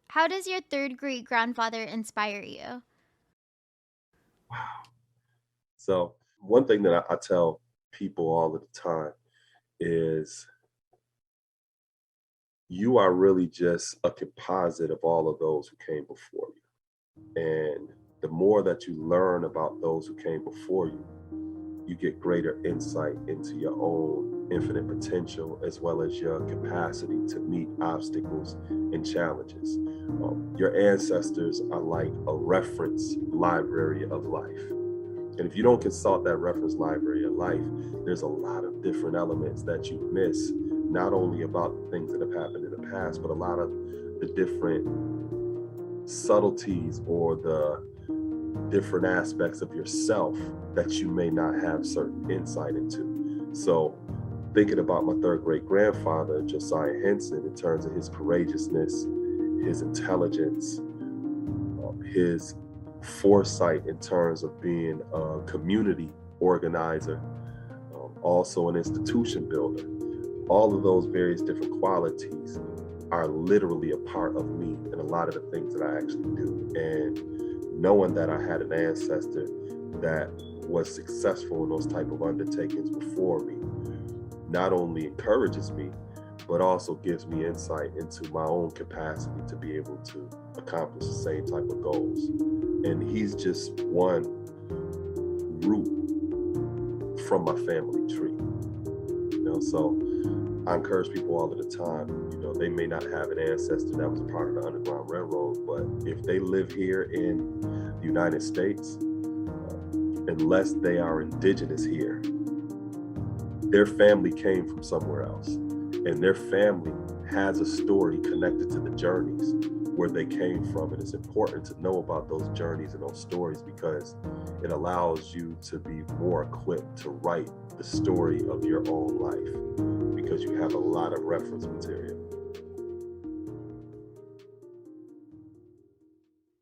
How does your third great grandfather inspire you? Wow. So one thing that I tell people all of the time is you are really just a composite of all of those who came before you. And the more that you learn about those who came before you get greater insight into your own infinite potential as well as your capacity to meet obstacles and challenges. Your ancestors are like a reference library of life. And if you don't consult that reference library of life, there's a lot of different elements that you miss, not only about the things that have happened in the past, but a lot of the different subtleties or the different aspects of yourself that you may not have certain insight into. So, thinking about my third great grandfather, Josiah Henson, in terms of his courageousness, his intelligence, his foresight in terms of being a community organizer, also an institution builder, all of those various different qualities are literally a part of me and a lot of the things that I actually do. And knowing that I had an ancestor that was successful in those type of undertakings before me not only encourages me, but also gives me insight into my own capacity to be able to accomplish the same type of goals. And he's just one root from my family tree, so I encourage people all of the time, they may not have an ancestor that was a part of the Underground Railroad, but if they live here in the United States, unless they are indigenous here, their family came from somewhere else. And their family has a story connected to the journeys where they came from. And it's important to know about those journeys and those stories because it allows you to be more equipped to write the story of your own life because you have a lot of reference material.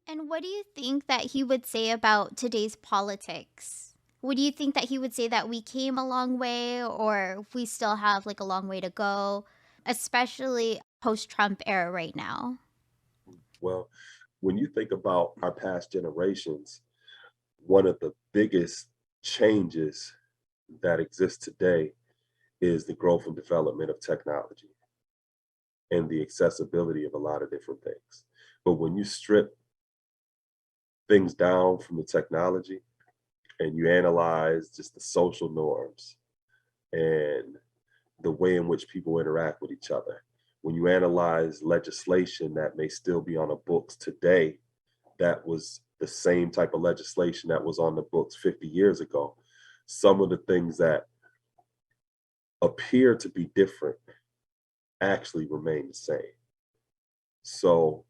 And what do you think that he would say about today's politics? Would you think that he would say that we came a long way or we still have like a long way to go, especially post Trump era right now? Well, when you think about our past generations, one of the biggest changes that exist today is the growth and development of technology and the accessibility of a lot of different things. But when you strip things down from the technology and you analyze just the social norms and the way in which people interact with each other, when you analyze legislation that may still be on the books today, that was the same type of legislation that was on the books 50 years ago, some of the things that appear to be different actually remain the same. So,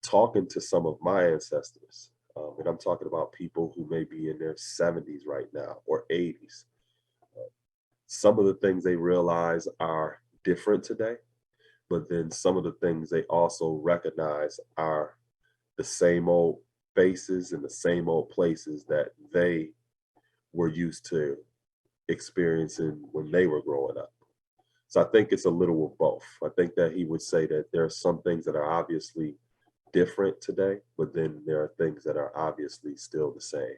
talking to some of my ancestors, and I'm talking about people who may be in their 70s right now or 80s, some of the things they realize are different today, but then some of the things they also recognize are the same old faces and the same old places that they were used to experiencing when they were growing up. So I think it's a little of both. I think that he would say that there are some things that are obviously different today, but then there are things that are obviously still the same.